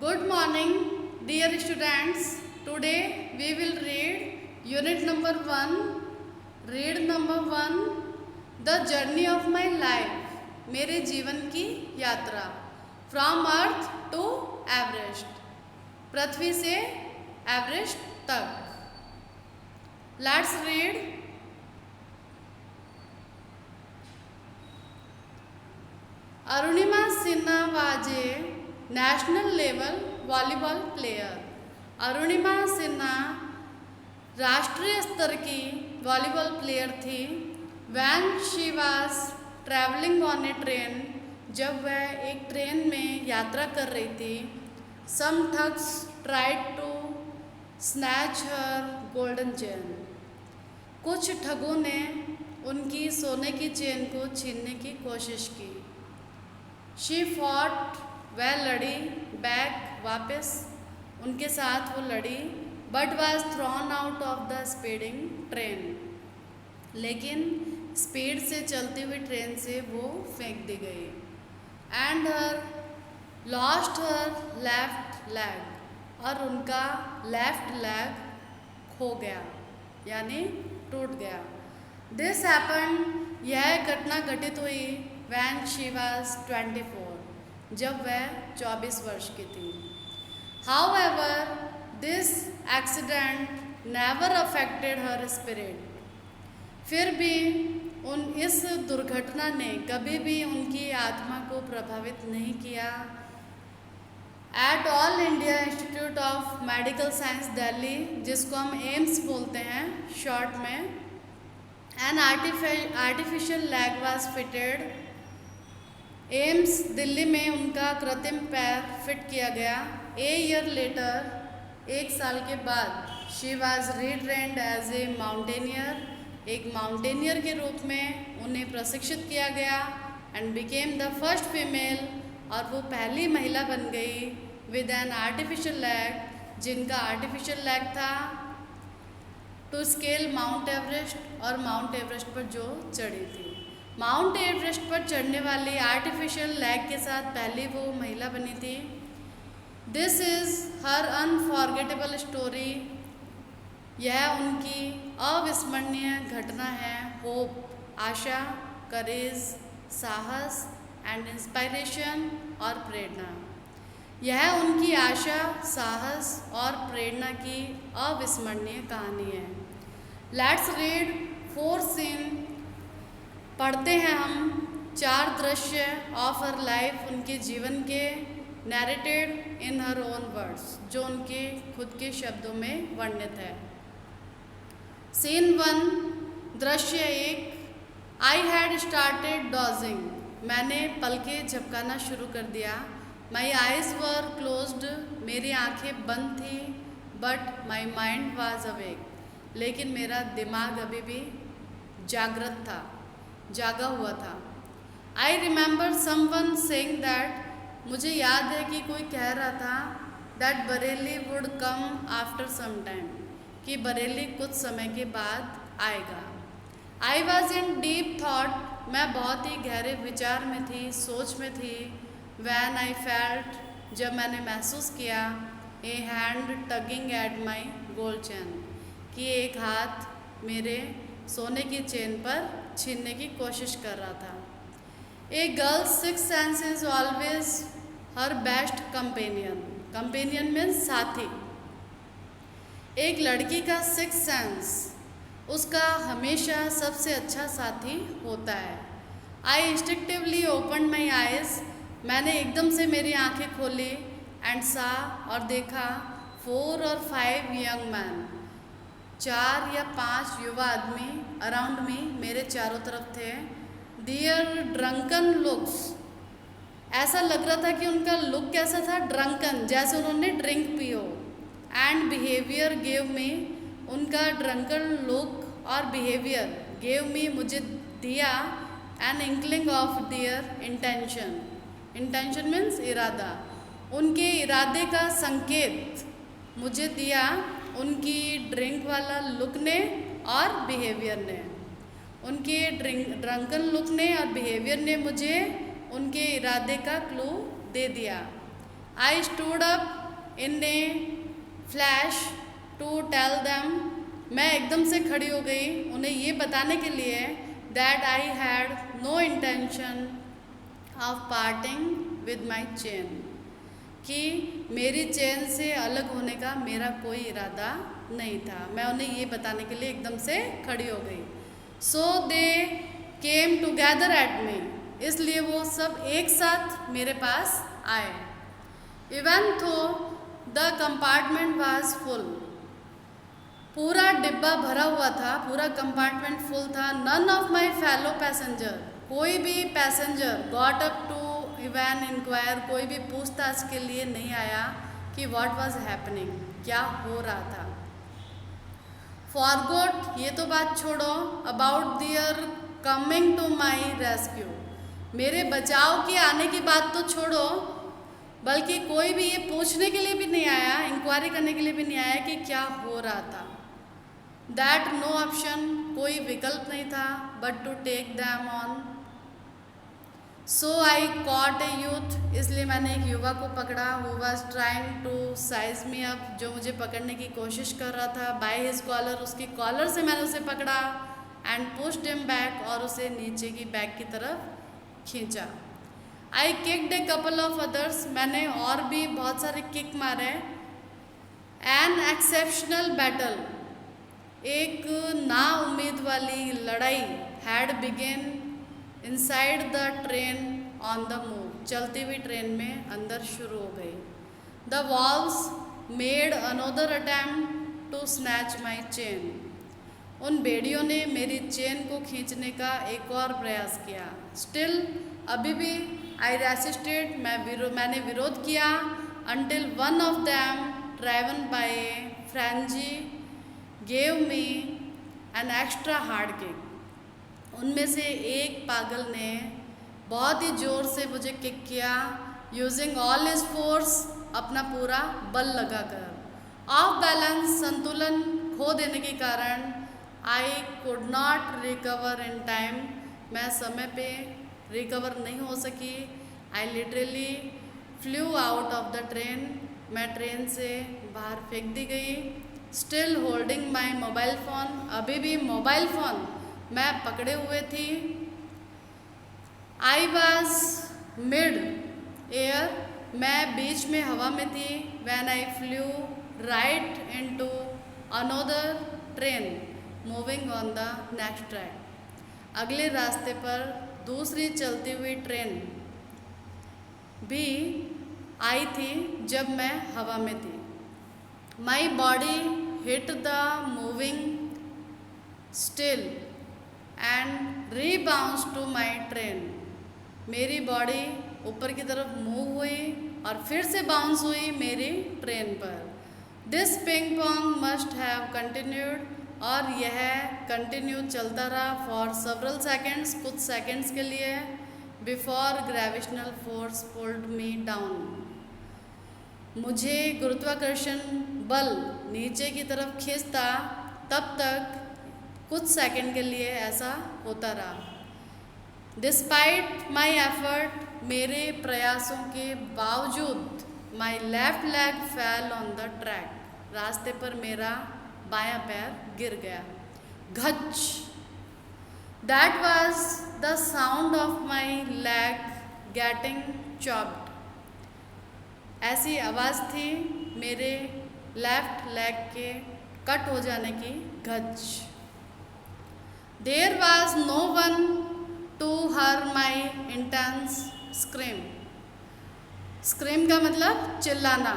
Good morning, dear students. Today we will read unit number 1. Read number 1. The journey of my life. मेरे जीवन की यात्रा. From Earth to Everest. पृथ्वी से Everest तक. Let's read. Arunima Sinha was a national level volleyball player. Arunima Sinha राष्ट्रीय स्तर की volleyball player थी. When she was travelling on a train. जब वह एक ट्रेन में यात्रा कर रही थी. Some thugs tried to snatch her golden chain. कुछ ठगों ने उनकी सोने की चेन को छीनने की कोशिश की. She fought. वह लड़ी. बैक. वापस उनके साथ वो लड़ी. But was thrown out of the speeding train. लेकिन स्पीड से चलती हुई ट्रेन से वो फेंक दी गई. And her lost her left leg. और उनका लेफ्ट लेग खो गया यानी टूट गया. This happen. यह घटना घटित हुई व्हेन शी वाज 24. जब वह 24 वर्ष की थी. However this accident never affected her spirit. फिर भी इस दुर्घटना ने कभी भी उनकी आत्मा को प्रभावित नहीं किया. At All India Institute of Medical Science Delhi, जिसको हम एम्स बोलते हैं शॉर्ट में, an artificial leg was fitted. AIIMS Delhi में उनका कृत्रिम पैर फिट किया गया. A year later. एक साल के बाद she was retrained as a mountaineer. एक माउंटेनियर के रूप में उन्हें प्रशिक्षित किया गया. And became the first female. और वो पहली महिला बन गई विद एन आर्टिफिशियल लेग, जिनका आर्टिफिशियल लेग था, टू स्केल माउंट एवरेस्ट. और माउंट एवरेस्ट पर जो चढ़ी थी. माउंट एवरेस्ट पर चढ़ने वाली आर्टिफिशियल लेग के साथ पहली वो महिला बनी थी. This is her unforgettable story. यह उनकी अविस्मरणीय घटना है. होप. आशा. करेज. साहस. And inspiration. और प्रेरणा. यह उनकी आशा, साहस और प्रेरणा की अविस्मरणीय कहानी है. Let's read 4 scene. पढ़ते हैं हम 4 दृश्य ऑफ हर लाइफ, उनके जीवन के, नैरेटेड इन हर ओन वर्ड्स, जो उनके खुद के शब्दों में वर्णित है. सीन 1. दृश्य 1. I had started dodging. मैंने पलकें झपकाना शुरू कर दिया. माई आइज़ वर क्लोज्ड. मेरी आंखें बंद थी. But my mind was awake. लेकिन मेरा दिमाग अभी भी जागृत था, जागा हुआ था. I remember someone saying that. मुझे याद है कि कोई कह रहा था that Bareilly would come after some time, कि बरेली कुछ समय के बाद आएगा. I was in deep thought. मैं बहुत ही गहरे विचार में थी, सोच में थी. When I felt. जब मैंने महसूस किया. A hand tugging at my gold chain. कि एक हाथ मेरे सोने की चेन पर छीनने की कोशिश कर रहा था. A girl's sixth sense is always her best companion. Companion means साथी. एक लड़की का सिक्स सेंस उसका हमेशा सबसे अच्छा साथी होता है. आई इंस्टिंक्टिवली ओपन माई आइज. मैंने एकदम से मेरी आंखें खोली. एंड सा. और देखा. 4 और 5 यंग मैन. 4 या 5 युवा आदमी अराउंड मी, मेरे चारों तरफ थे. दियर ड्रंकन लुक्स. ऐसा लग रहा था कि उनका लुक कैसा था, ड्रंकन, जैसे उन्होंने ड्रिंक पी हो. And behaviour gave me. उनका ड्रंकन लुक और बिहेवियर गेव मी मुझे दिया an inkling of their intention. Intention means इरादा. उनके इरादे का संकेत मुझे दिया उनकी ड्रिंक वाला लुक ने और बिहेवियर ने. उनके ड्रंकन लुक ने और बिहेवियर ने मुझे उनके इरादे का क्लू दे दिया. I stood up in a flash to tell them, मैं एकदम से खड़ी हो गई उन्हें ये बताने के लिए that I had no intention of parting with my chain, कि मेरी चेन से अलग होने का मेरा कोई इरादा नहीं था। मैं उन्हें ये बताने के लिए एकदम से खड़ी हो गई। सो दे केम टुगेदर एट मी, इसलिए वो सब एक साथ मेरे पास आए। इवन थो द कंपार्टमेंट वाज फुल, पूरा डिब्बा भरा हुआ था, पूरा कंपार्टमेंट फुल था। None of my fellow passenger, कोई भी passenger got up to even enquire, कोई भी पूछताछ के लिए नहीं आया कि व्हाट वाज हैपनिंग, क्या हो रहा था। फॉरगॉट, ये तो बात छोड़ो, about their coming to my rescue, मेरे बचाव के आने की बात तो छोड़ो, बल्कि कोई भी ये पूछने के लिए भी नहीं आया, इंक्वायरी करने के लिए भी नहीं आया कि क्या हो रहा था। दैट नो ऑप्शन, कोई विकल्प नहीं था but to take them on. So I caught a youth, इसलिए मैंने एक युवा को पकड़ा। Who was trying to size me up, जो मुझे पकड़ने की कोशिश कर रहा था। बाय हिज कॉलर, उसकी कॉलर से मैंने उसे पकड़ा। एंड पुश्ड हिम बैक, और उसे नीचे की बैक की तरफ खींचा। I kicked a couple of others, मैंने और भी बहुत सारे किक मारे। एन एक्सेप्शनल बैटल, एक ना उम्मीद वाली लड़ाई had begin inside the train on the move, चलती हुई ट्रेन में अंदर शुरू हो गई। The wolves made another attempt to snatch my chain, उन बेड़ियों ने मेरी चेन को खींचने का एक और प्रयास किया। स्टिल, अभी भी आई रेसिस्टेड, मैंने विरोध किया। Until one of them driven by frenzy gave me an extra hard kick, उनमें से एक पागल ने बहुत ही ज़ोर से मुझे किक किया। यूजिंग ऑल हिज फोर्स, अपना पूरा बल लगाकर। ऑफ बैलेंस, संतुलन खो देने के कारण I could not recover in time, मैं समय पे रिकवर नहीं हो सकी। I literally flu out of the train, मैं ट्रेन से बाहर फेंक दी गई। Still holding my mobile phone, अभी भी मोबाइल फ़ोन मैं पकड़े हुए थी। आई वॉज मिड एयर, मैं बीच में हवा में थी। When I flew right into another train moving on the next track, अगले रास्ते पर दूसरी चलती हुई ट्रेन भी आई थी जब मैं हवा में थी। My body hit the moving steel and rebounce to my train, मेरी बॉडी ऊपर की तरफ मूव हुई और फिर से बाउंस हुई मेरी ट्रेन पर। This ping pong must have continued, और यह कंटिन्यू चलता रहा फॉर सेवरल सेकेंड्स, कुछ सेकेंड्स के लिए। Before gravitational force pulled me down, मुझे गुरुत्वाकर्षण बल नीचे की तरफ खींचता, तब तक कुछ सेकंड के लिए ऐसा होता रहा। डिस्पाइट माई एफर्ट, मेरे प्रयासों के बावजूद, my left leg fell on the track, रास्ते पर मेरा बायां पैर गिर गया। घच, that was the sound of my leg getting chopped, ऐसी आवाज़ थी मेरे लेफ्ट लेग के कट हो जाने की। घच। There was no one to hear my intense scream. Scream का मतलब चिल्लाना,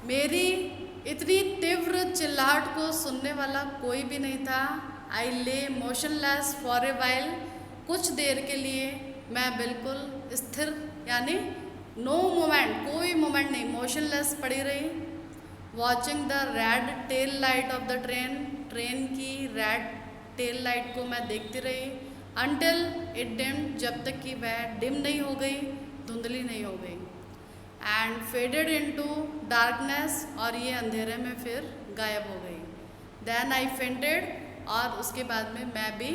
मेरी इतनी तीव्र चिल्लाहट को सुनने वाला कोई भी नहीं था। आई ले मोशनलेस फॉर ए वाइल, कुछ देर के लिए मैं बिल्कुल स्थिर, यानी नो मोमेंट, कोई मोमेंट नहीं, मोशनलेस पड़ी रही। Watching the red tail light of the train, train की रेड टेल लाइट को मैं देखती रही। अनटिल इट डिम्ड, जब तक कि वह डिम नहीं हो गई, धुंधली नहीं हो गई। एंड फेडेड इनटू डार्कनेस, और ये अंधेरे में फिर गायब हो गई। देन आई फेंटेड, और उसके बाद में मैं भी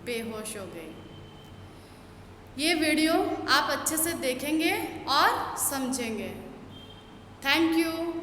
बेहोश हो गई। ये वीडियो आप अच्छे से देखेंगे और समझेंगे। Thank you.